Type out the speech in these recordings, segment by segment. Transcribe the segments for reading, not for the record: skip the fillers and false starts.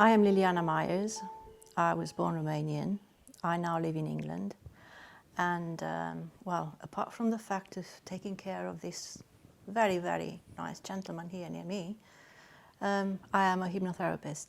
I am Liliana Myers. I was born Romanian. I now live in England. And, well, apart from the fact of taking care of this very, very nice gentleman here near me, I am a hypnotherapist.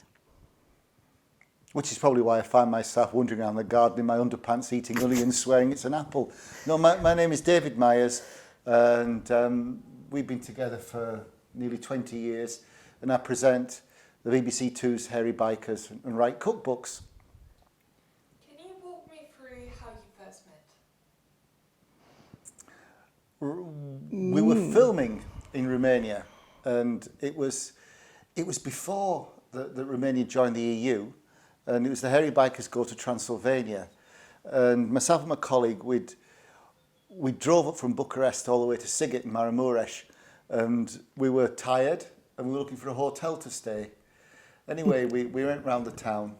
Which is probably why I find myself wandering around the garden in my underpants, eating onions, swearing it's an apple. No, my name is David Myers, and we've been together for nearly 20 years, and I present the BBC2's Hairy Bikers and write cookbooks. Can you walk me through how you first met? We were filming in Romania, and it was before that Romania joined the EU, and it was the Hairy Bikers go to Transylvania, and myself and my colleague we drove up from Bucharest all the way to Sighet in Maramuresh, and we were tired and we were looking for a hotel to stay. Anyway, we went round the town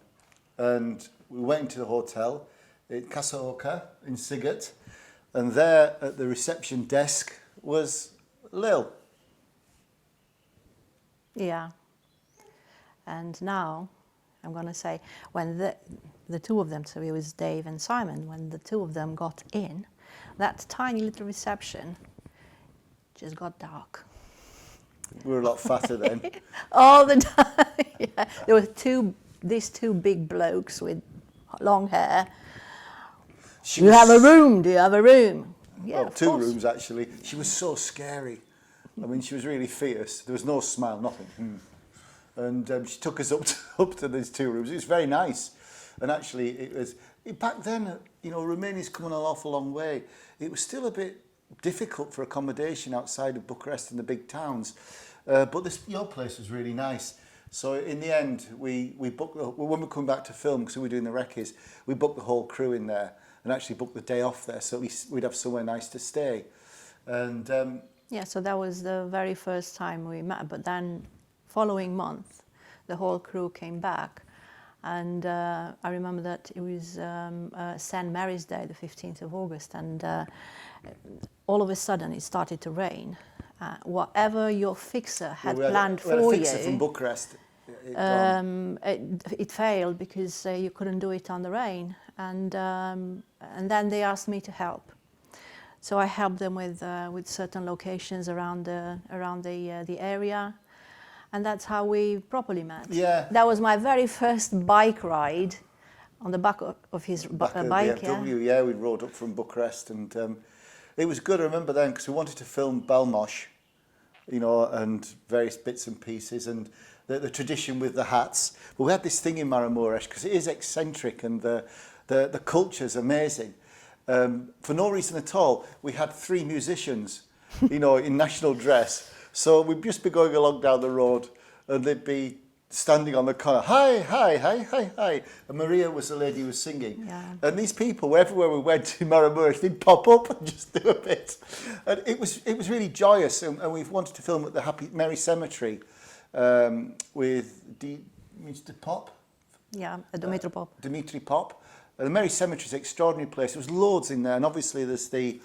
and we went into the hotel at Casa Oca in Sighet, and there at the reception desk was Lil. Yeah. And now, I'm going to say, when the two of them, so it was Dave and Simon, when the two of them got in, that tiny little reception just got dark. We were a lot fatter then. All the time. Yeah. There were these two big blokes with long hair. Do you have a room? Do you have a room? Yeah, well, two rooms actually. She was so scary. I mean, she was really fierce. There was no smile, nothing. And she took us up to these two rooms. It was very nice. And actually, back then, you know, Romania's come an awful long way. It was still a bit difficult for accommodation outside of Bucharest and the big towns. But your place was really nice. So in the end, we booked, when we come back to film, because we were doing the recce's, we booked the whole crew in there and actually booked the day off there, so at least we'd have somewhere nice to stay. And yeah, so that was the very first time we met. But then, following month, the whole crew came back, and I remember that it was St. Mary's Day, the 15th of August, and all of a sudden it started to rain. Whatever your fixer had planned for you, we had a fixer from Bucharest. It failed because you couldn't do it on the rain, and then they asked me to help. So I helped them with certain locations around the area, and that's how we properly met. Yeah. That was my very first bike ride on the back of his bike. BMW, yeah, we rode up from Bucharest, and it was good. I remember then because we wanted to film Belmosh, you know, and various bits and pieces, and the tradition with the hats. But we had this thing in Maramuresh because it is eccentric, and the culture's amazing. For no reason at all, we had 3 musicians, you know, in national dress. So we'd just be going along down the road, and they'd be standing on the corner, hi, hi, hi, hi, hi. And Maria was the lady who was singing. Yeah. And these people, everywhere we went in Maramuresh, they'd pop up and just do a bit. And it was really joyous. And we wanted to film at the Merry Cemetery with Mr. Pop. Yeah, Dimitri Pop. Dimitri Pop. The Merry Cemetery is an extraordinary place. There was loads in there. And obviously there's the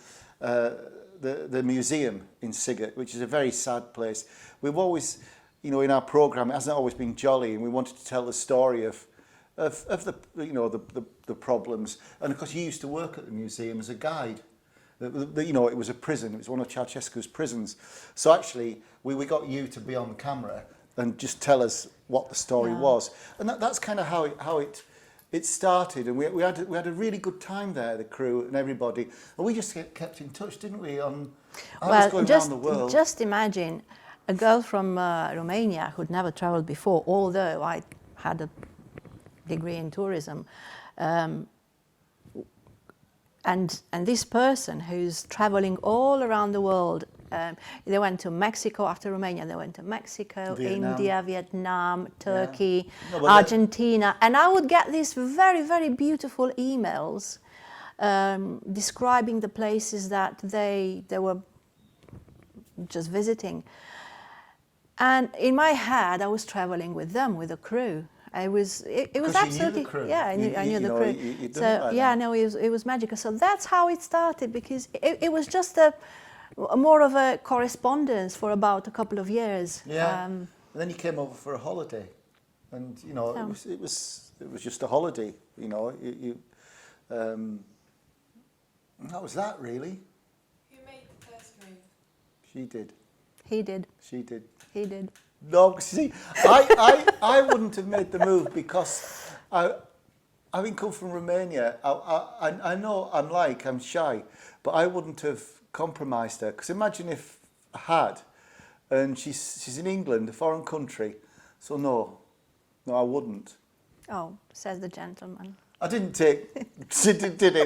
museum in Sighet, which is a very sad place. We've always, you know, in our programme, it hasn't always been jolly, and we wanted to tell the story of the, you know, the problems. And of course, you used to work at the museum as a guide. You know, it was a prison. It was one of Ceausescu's prisons. So actually, we got you to be on camera and just tell us what the story was. And that's kind of how it started. And we had a really good time there, the crew and everybody. And we just kept in touch, didn't we? I was going around the world. Just imagine a girl from Romania who'd never traveled before, although I had a degree in tourism, and this person who's traveling all around the world. They went to Mexico after Romania. They went to Mexico, India, Vietnam, Turkey, Argentina, and I would get these very, very beautiful emails describing the places that they were just visiting. And in my head, I was traveling with them, with the crew. It was absolutely, you knew the crew. Yeah, I knew the crew. So yeah, no, it was magical. So that's how it started, because it was just more of a correspondence for about a couple of years. Yeah. And then you came over for a holiday. And you know, it was just a holiday. You know, that was that really. Who made the first move? She did. He did. She did. He did. No, see, I wouldn't have made the move because having come from Romania, I know I'm shy, but I wouldn't have compromised her. Because imagine if I had, and she's in England, a foreign country, so no, I wouldn't. Oh, says the gentleman. I didn't take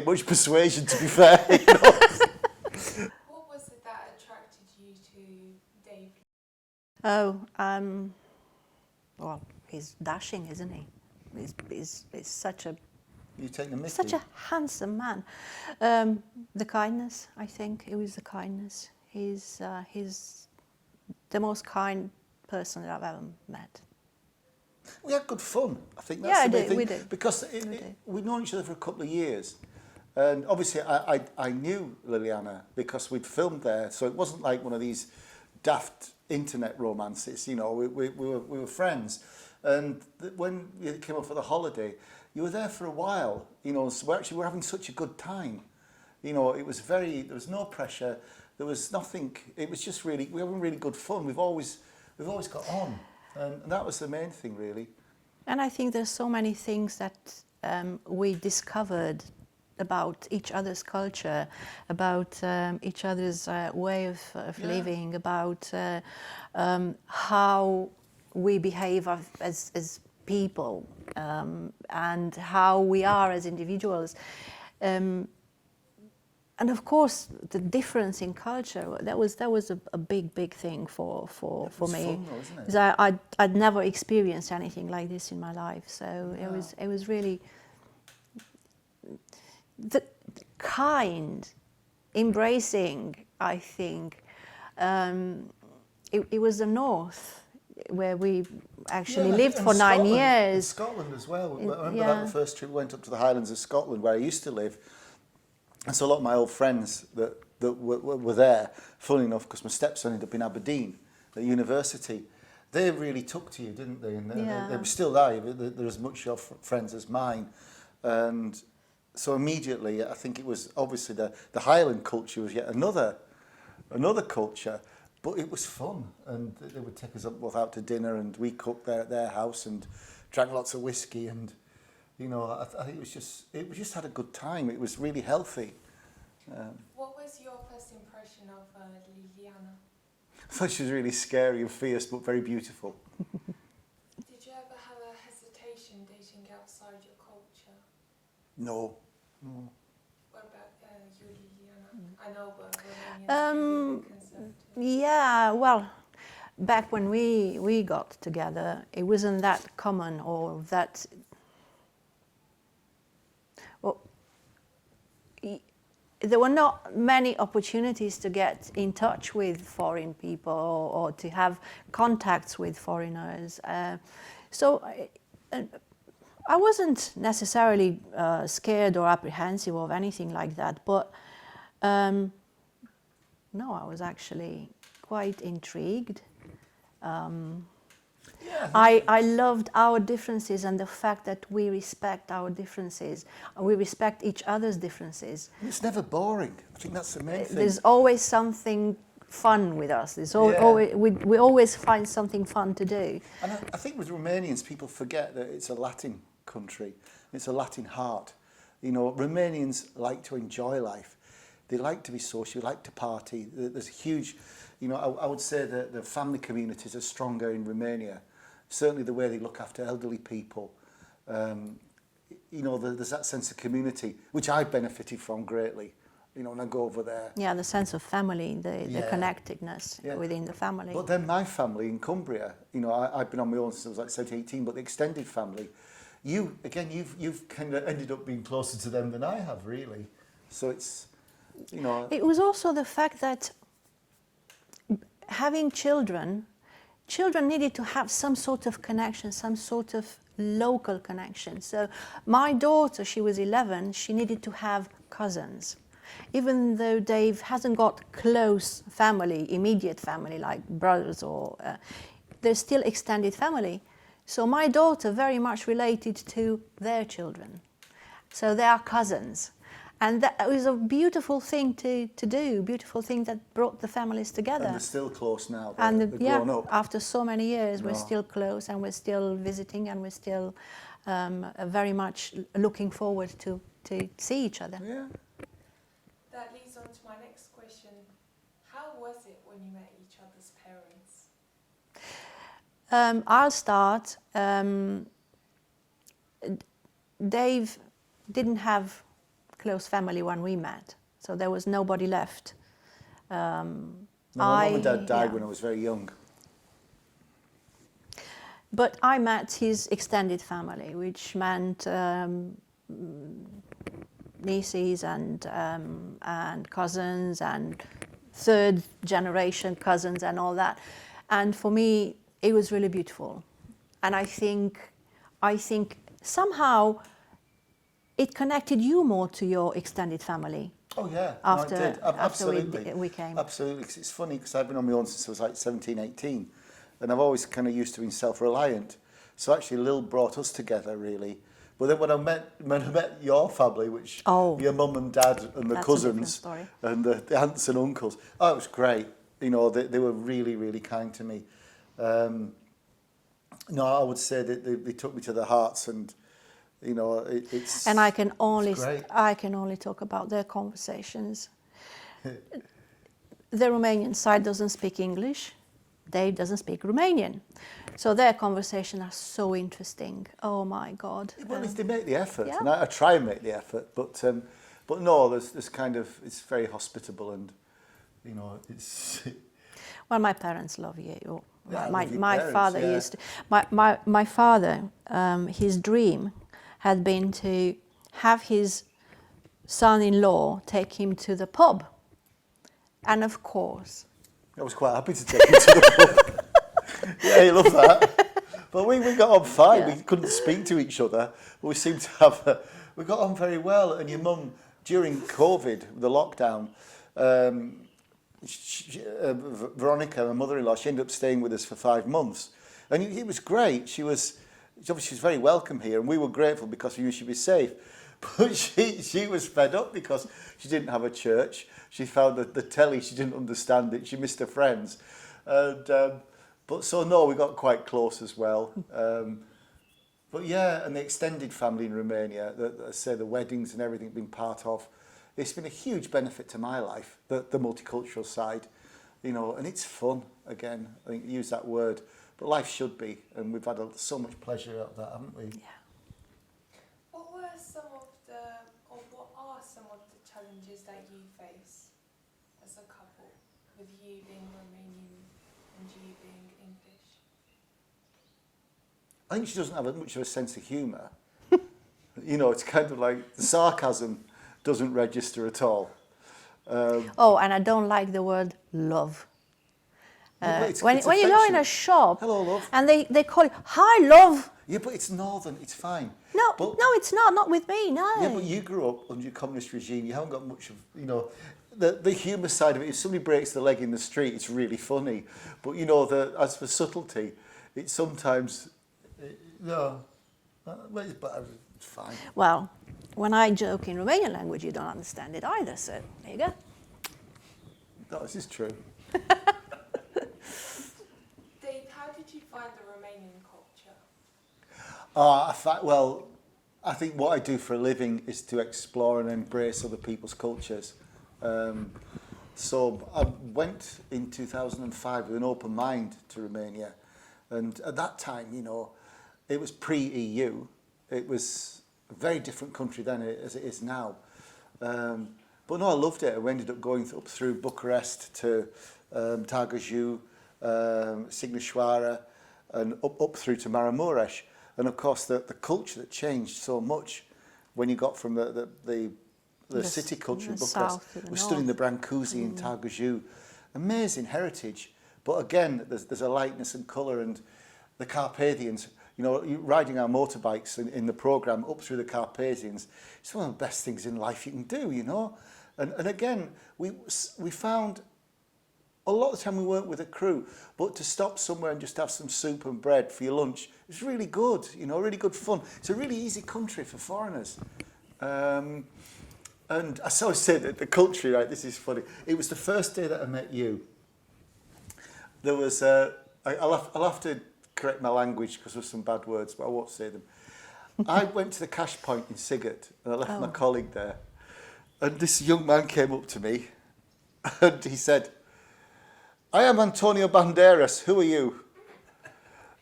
much persuasion, to be fair. You know? What was it that attracted you to Dave? Oh, well, he's dashing, isn't he? He's such a You taking a mickey? such a handsome man. The kindness, I think, it was the kindness. He's the most kind person that I've ever met. We had good fun. I think that's the main thing. We did. Because we'd known each other for a couple of years. And obviously I knew Liliana because we'd filmed there. So it wasn't like one of these daft internet romances. You know, we were friends. And when you came up for the holiday, you were there for a while. You know, so we were having such a good time. You know, there was no pressure. There was nothing. It was just we were having really good fun. We've always got on. And that was the main thing, really. And I think there's so many things that we discovered about each other's culture, about each other's way of living, about how we behave as people, and how we are as individuals. And of course, the difference in culture, that was a big thing for me. It was fun though, isn't it? Because I'd never experienced anything like this in my life. So it was really the kind, embracing, I think. It was the north where we actually lived for 9 years. In Scotland as well. I remember that the first trip we went up to the Highlands of Scotland where I used to live. And so a lot of my old friends that were there, funny enough, because my stepson ended up in Aberdeen at university, they really took to you, didn't they? And they were still there. They're as much your friends as mine. And so immediately, I think it was obviously the Highland culture was yet another culture, but it was fun. And they would take us up both out to dinner, and we cooked there at their house and drank lots of whiskey. And you know, I think we just had a good time. It was really healthy. What was your first impression of Liliana? I thought she was really scary and fierce, but very beautiful. Did you ever have a hesitation dating outside your culture? No. What about you, Liliana? I know, but Romanians are conservative. Yeah, well, back when we got together, it wasn't that common or that. Well, there were not many opportunities to get in touch with foreign people or to have contacts with foreigners. So I wasn't necessarily scared or apprehensive of anything like that, but no, I was actually quite intrigued. I loved our differences and the fact that we respect our differences. We respect each other's differences. It's never boring. I think that's the main thing. There's always something fun with us. There's always, we always find something fun to do. And I think with Romanians, people forget that it's a Latin country. It's a Latin heart. You know, Romanians like to enjoy life. They like to be social, they like to party. There's a huge, you know, I would say that the family communities are stronger in Romania. Certainly the way they look after elderly people. You know, there's that sense of community, which I benefited from greatly, you know, when I go over there. Yeah, the sense of family, the connectedness within the family. But then my family in Cumbria, you know, I've been on my own since I was like 17, 18, but the extended family, you've kind of ended up being closer to them than I have, really. So it's, you know. It was also the fact that having children needed to have some sort of connection, some sort of local connection. So my daughter, she was 11, she needed to have cousins. Even though Dave hasn't got close family, immediate family like brothers or, there's still extended family. So my daughter very much related to their children. So they are cousins. And that was a beautiful thing to do, beautiful thing that brought the families together. And they're still close now. And they're grown up. after so many years, we're No. still close, and we're still visiting, and we're still very much looking forward to see each other. Yeah. That leads on to my next question. How was it when you met each other's parents? I'll start. Dave didn't have close family when we met, so there was nobody left. My mum and dad died yeah. when I was very young. But I met his extended family, which meant nieces and cousins and third generation cousins and all that. And for me, it was really beautiful. And I think somehow it connected you more to your extended family. Oh yeah, After- no, it did. after Absolutely. we came. Absolutely, 'cause it's funny because I've been on my own since I was like 17, 18, and I've always kind of used to being self-reliant. So actually, Lil brought us together really. But then when I met your family, which your mum and dad and the That's a different cousins story. and the aunts and uncles, oh, it was great. You know, they were really, really kind to me. No, I would say that they took me to their hearts, and you know, it's. And I can only talk about their conversations. The Romanian side doesn't speak English. Dave doesn't speak Romanian. So their conversations are so interesting. Oh my God. Well, they make the effort, yeah. and I try and make the effort, but no, there's kind of, it's very hospitable, and you know, it's. Well, my parents love you. Yeah, I my love your my parents, father yeah. used to. My father, his dream had been to have his son-in-law take him to the pub, and of course. I was quite happy to take him to the pub. Yeah, he loved that. But we got on fine. Yeah. We couldn't speak to each other, but we seemed to have. We got on very well. And your mum, during COVID, the lockdown, Veronica, my mother-in-law, she ended up staying with us for 5 months, and it was great. She was very welcome here, and we were grateful because we knew she'd be safe. But she was fed up because she didn't have a church. She found that the telly, she didn't understand it. She missed her friends, and but so no, we got quite close as well. But yeah, and the extended family in Romania, I say the weddings and everything being part of, it's been a huge benefit to my life, the multicultural side, you know, and it's fun, again, I think use that word, but life should be, and we've had so much pleasure out of that, haven't we? Yeah. What are some of the challenges that you face as a couple, with you being Romanian and you being English? I think she doesn't have much of a sense of humour. You know, it's kind of like the sarcasm doesn't register at all. And I don't like the word love. It's When you go in a affectionate. shop, Hello, love. and they call you, hi, love. Yeah, but it's northern, it's fine. No, But- no, it's not with me, no. Yeah, but you grew up under a communist regime. You haven't got much of, you know, the humour side of it. If somebody breaks the leg in the street, it's really funny. But, you know, as for subtlety, it's sometimes, no, but it's fine. Well, when I joke in Romanian language, you don't understand it either, so there you go. No, this is true. Dave, how did you find the Romanian culture? I think what I do for a living is to explore and embrace other people's cultures. So I went in 2005 with an open mind to Romania. And at that time, you know, it was pre-EU. It was a very different country then as it is now. But no, I loved it. I ended up going up through Bucharest to Târgu, Sighișoara, and up through to Maramureș. And of course, the culture that changed so much when you got from the city culture in Bucharest. We stood in the Brancusi in Târgu. Amazing heritage. But again, there's a lightness and colour, and the Carpathians, you know, riding our motorbikes in the programme up through the Carpathians, it's one of the best things in life you can do, you know. And again, we found a lot of the time we weren't with a crew, but to stop somewhere and just have some soup and bread for your lunch, it's really good, you know, really good fun. It's a really easy country for foreigners. And I always say that the country, right, this is funny, it was the first day that I met you. There was, I'll have to correct my language because of some bad words, but I won't say them. I went to the cash point in Sigurd and I left my colleague there. And this young man came up to me and he said, I am Antonio Banderas, who are you?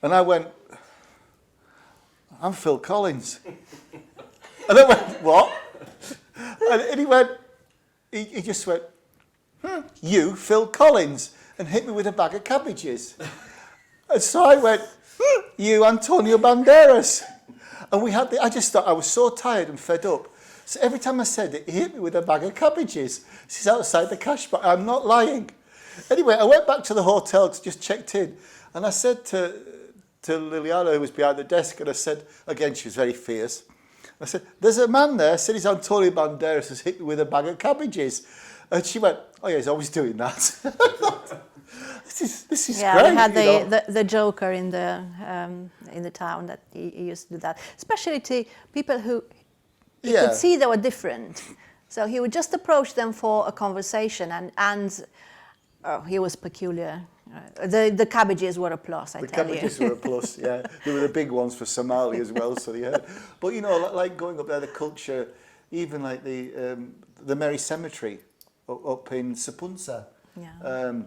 And I went, I'm Phil Collins. And I went, what? And he went, he just went, you, Phil Collins, and hit me with a bag of cabbages. And so I went, you, Antonio Banderas. And we had I just thought I was so tired and fed up. So every time I said it, he hit me with a bag of cabbages. This is outside the cash box. I'm not lying. Anyway, I went back to the hotel, just checked in, and I said to Liliana, who was behind the desk, and I said, again, she was very fierce, I said, there's a man there, said he's Antonio Banderas, has hit me with a bag of cabbages. And she went, oh yeah, he's always doing that. This is yeah, great. Yeah, we had the joker in the town that he used to do that, especially to people who he could see they were different. So he would just approach them for a conversation, and he was peculiar. The cabbages were a plus, I tell you. The cabbages were a plus, yeah. They were the big ones for Somali as well, so yeah. But you know, like going up there, the culture, even like the Merry Cemetery up in Sapunsa. Yeah.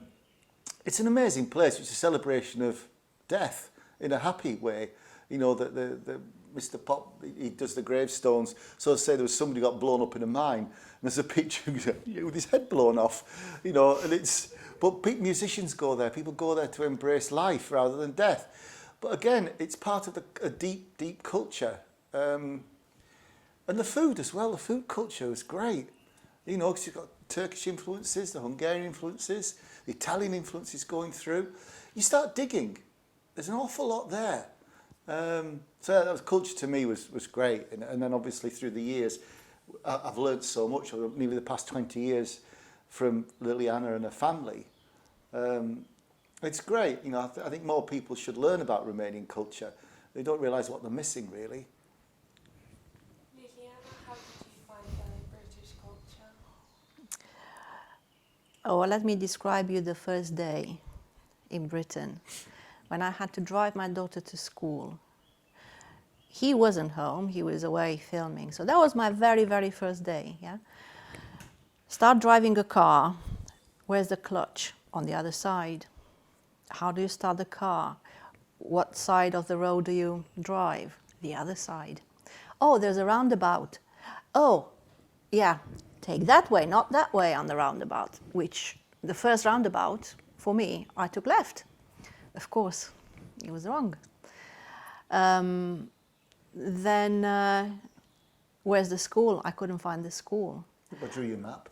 It's an amazing place. It's a celebration of death in a happy way. You know, the Mr. Pop, he does the gravestones. So say there was somebody got blown up in a mine, and there's a picture with his head blown off. You know, and it's. But musicians go there. People go there to embrace life rather than death. But again, it's part of a deep, deep culture. And the food as well. The food culture is great. You know, because you've got Turkish influences, the Hungarian influences, the Italian influences going through. You start digging. There's an awful lot there. So that was, culture to me was great. And then obviously through the years, I've learned so much, nearly the past 20 years, from Liliana and her family. It's great. You know, I think more people should learn about Romanian culture. They don't realise what they're missing, really. Liliana, how did you find British culture? Oh, well, let me describe you the first day in Britain when I had to drive my daughter to school. He wasn't home, he was away filming. So that was my very, very first day, yeah? Start driving a car. Where's the clutch? On the other side. How do you start the car? What side of the road do you drive? The other side. Oh, there's a roundabout. Oh, yeah, take that way, not that way on the roundabout, which the first roundabout, for me, I took left. Of course, it was wrong. Then, where's the school? I couldn't find the school. What drew your map?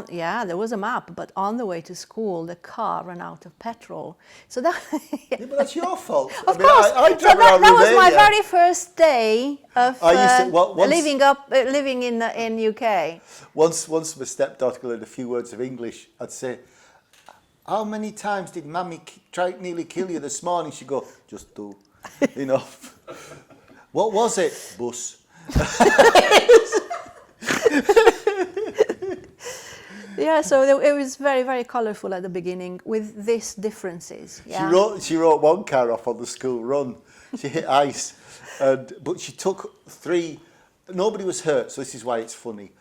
Yeah, there was a map, but on the way to school, the car ran out of petrol. So that. Yeah, but that's your fault. Of course. That was my very first day of living in UK. Once my stepdaughter learned a few words of English, I'd say, "How many times did Mummy nearly kill you this morning?" She'd go, "Just 2." You know. What was it? Bus. Yeah, so it was very, very colourful at the beginning with these differences. Yeah? She wrote one car off on the school run. She hit ice, but she took 3. Nobody was hurt, so this is why it's funny.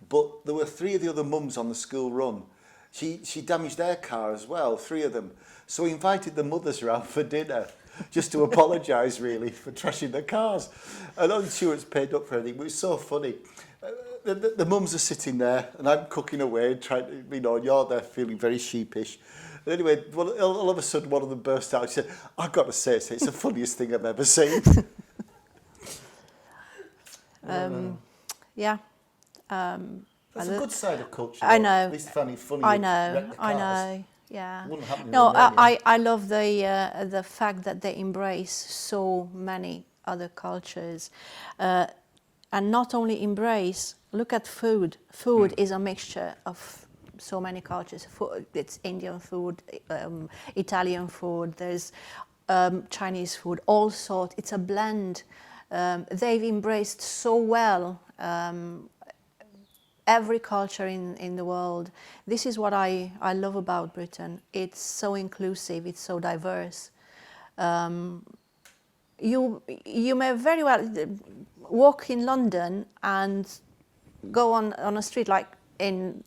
But there were 3 of the other mums on the school run. She damaged their car as well, 3 of them. So we invited the mothers around for dinner, just to apologise really for trashing their cars. And I'm sure it's paid up for anything, but it's so funny. The mums are sitting there and I'm cooking away and trying to, you know, you're there feeling very sheepish. And anyway, all of a sudden one of them burst out. She said, "I've got to say it's the funniest thing I've ever seen." Yeah. That's a good side of culture. I know. These funny I know. Yeah. It wouldn't happen in No, Romania. I love the fact that they embrace so many other cultures, and not only embrace. Look at food. Food is a mixture of so many cultures. Food, it's Indian food, Italian food, there's Chinese food, all sorts. It's a blend. They've embraced so well every culture in the world. This is what I love about Britain. It's so inclusive, it's so diverse. You may very well walk in London and go on a street like in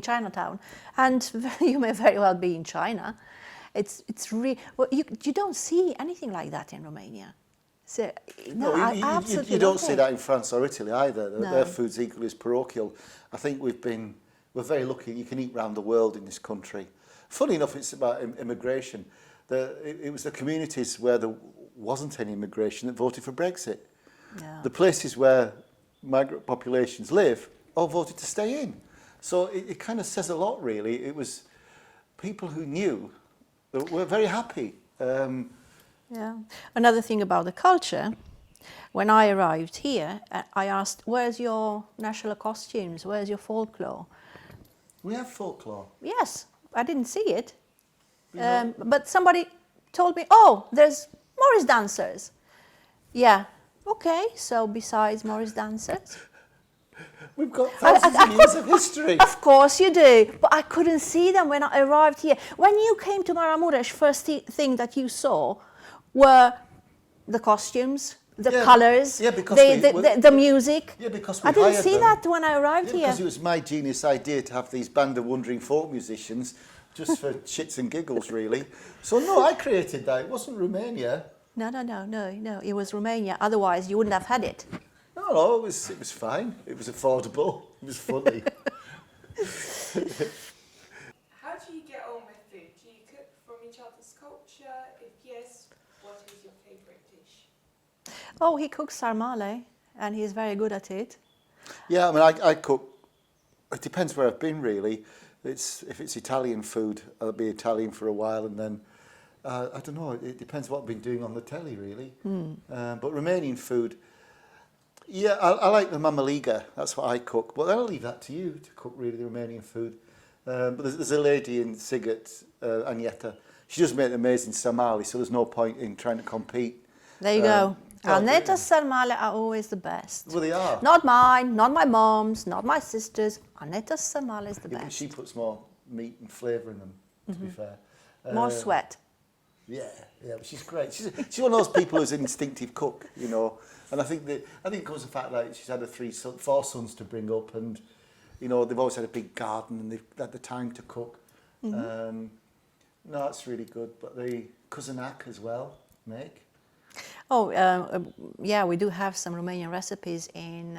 Chinatown, and you may very well be in China. It's really, well, you don't see anything like that in Romania. So, no, I absolutely you don't see that in France or Italy either. No. Their food's equally as parochial. I think we're very lucky. You can eat round the world in this country. Funny enough, it's about immigration. It was the communities where there wasn't any immigration that voted for Brexit. Yeah. The places where migrant populations live all voted to stay in. So it kind of says a lot, really. It was people who knew that were very happy. Yeah. Another thing about the culture, when I arrived here, I asked, where's your national costumes? Where's your folklore? We have folklore. Yes, I didn't see it. But somebody told me, oh, there's Morris dancers. Yeah, okay, so besides Morris dancers? We've got thousands of years of history. Of course you do, but I couldn't see them when I arrived here. When you came to Maramureș, first thing that you saw were the costumes, the colours, the music. Yeah, because we I didn't hired see them. that when I arrived here. Because it was my genius idea to have these band of wandering folk musicians just for shits and giggles, really. So no, I created that. It wasn't Romania. No, it was Romania. Otherwise, you wouldn't have had it. No, it was fine. It was affordable. It was funny. How do you get on with food? Do you cook from each other's culture? If yes, what is your favourite dish? Oh, he cooks sarmale, and he's very good at it. Yeah, I mean, I cook. It depends where I've been, really. If it's Italian food, I'll be Italian for a while, and then I don't know. It depends what I've been doing on the telly, really. But Romanian food. Yeah, I like the mamaliga. That's what I cook. But I'll leave that to you to cook, really, the Romanian food. But there's a lady in Sighet, Anieta. She does make amazing sarmale, so there's no point in trying to compete. There you go. Aneta's sarmale are always the best. Well, they are. Not mine, not my mom's, not my sister's. Aneta's sarmale is the But best. she puts more meat and flavour in them, to be fair. More sweat. Yeah, but she's great. She's one of those people who's an instinctive cook, you know. And I think it comes the fact that she's had 4 sons to bring up, and you know they've always had a big garden and they've had the time to cook. No, that's really good. But the cousinak as well, make. Oh, yeah, we do have some Romanian recipes in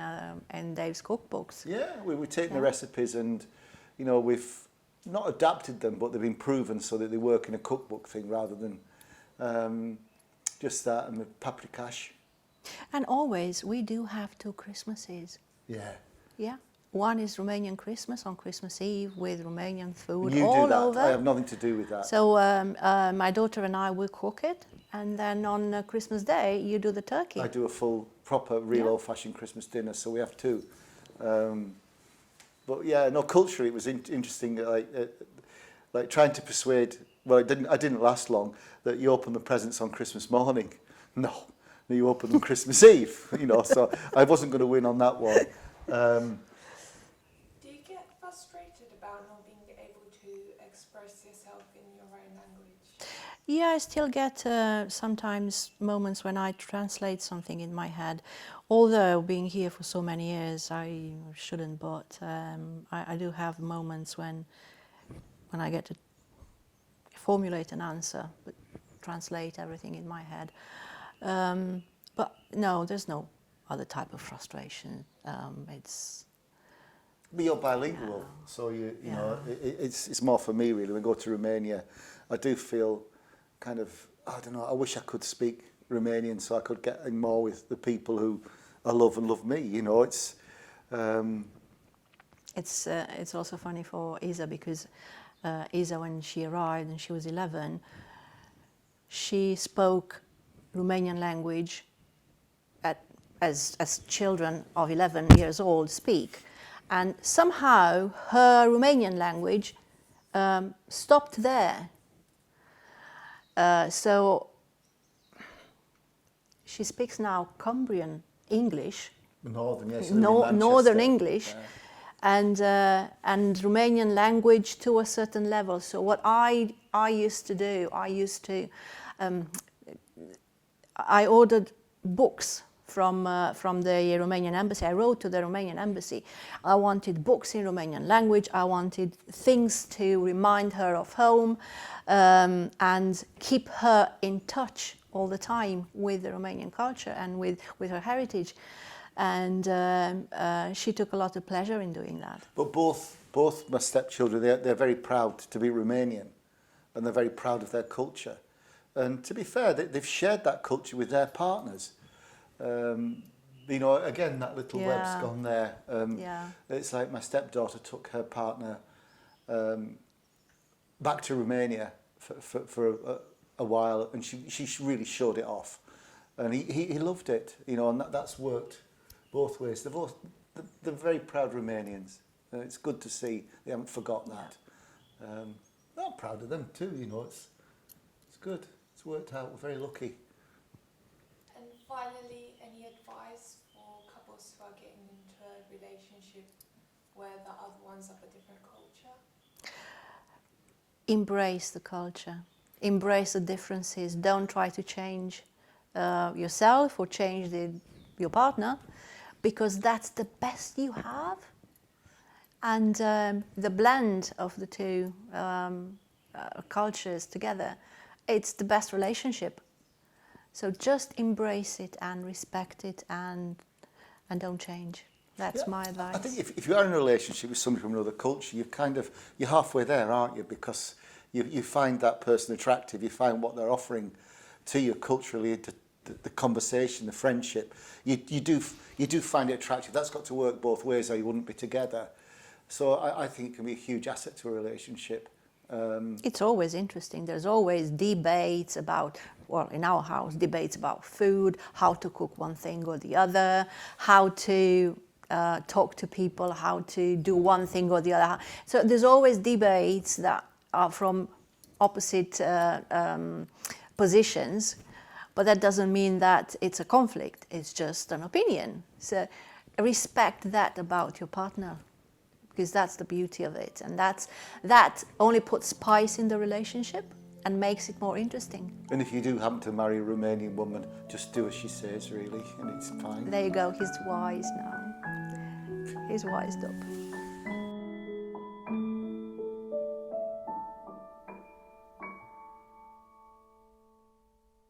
Dave's cookbooks. Yeah, we've taken the recipes and, you know, we've not adapted them, but they've been proven so that they work in a cookbook thing rather than just that and the paprikash. And always, we do have 2 Christmases. Yeah. Yeah. One is Romanian Christmas on Christmas Eve with Romanian food you all do that. over. I have nothing to do with that. So my daughter and I will cook it, and then on Christmas Day you do the turkey. I do a full, proper, real old-fashioned Christmas dinner, so we have 2. But yeah, no, culturally it was interesting. Like trying to persuade. Well, I didn't last long. That you open the presents on Christmas morning. No, you open them Christmas Eve. You know, so I wasn't going to win on that one. Do you get frustrated about not being able to express yourself in your own language? Yeah, I still get sometimes moments when I translate something in my head. Although being here for so many years, I shouldn't, but I do have moments when I get to formulate an answer, but translate everything in my head. But no, there's no other type of frustration. But you're bilingual, so you know it's more for me really. When I go to Romania, I do feel kind of, I don't know, I wish I could speak Romanian so I could get in more with the people who I love and love me. You know, it's also funny for Isa because Isa, when she arrived and she was 11, she spoke Romanian language as children of 11 years old speak. And somehow her Romanian language stopped there. So she speaks now Cumbrian English, Northern, yes, Northern English, and Romanian language to a certain level. So what I used to do, I ordered books from the Romanian embassy. I wrote to the Romanian embassy. I wanted books in Romanian language. I wanted things to remind her of home and keep her in touch all the time with the Romanian culture and with her heritage. And she took a lot of pleasure in doing that. But both my stepchildren, they're very proud to be Romanian, and they're very proud of their culture. And to be fair, they've shared that culture with their partners. You know, again, that little web's gone there. It's like my stepdaughter took her partner back to Romania for a while, and she really showed it off. And he loved it, you know, and that's worked both ways. They're very proud Romanians. It's good to see they haven't forgotten that. I'm proud of them too, you know, it's good. It's worked out, we're very lucky. And finally, any advice for couples who are getting into a relationship where the other one's of a different culture? Embrace the culture. Embrace the differences. Don't try to change yourself or change your partner, because that's the best you have. And the blend of the two cultures together, it's the best relationship. So just embrace it and respect it and don't change. That's my advice. I think if you are in a relationship with somebody from another culture, you're halfway there, aren't you? Because you find that person attractive, you find what they're offering to you culturally, the conversation, the friendship. You do find it attractive. That's got to work both ways, or you wouldn't be together. So I think it can be a huge asset to a relationship. It's always interesting. There's always debates about, well, in our house, debates about food, how to cook one thing or the other, how to talk to people, how to do one thing or the other. So there's always debates that are from opposite positions, but that doesn't mean that it's a conflict. It's just an opinion. So respect that about your partner, because that's the beauty of it, and that only puts spice in the relationship and makes it more interesting. And if you do happen to marry a Romanian woman, just do as she says, really, and it's fine. There you go. He's wise now. He's wised up.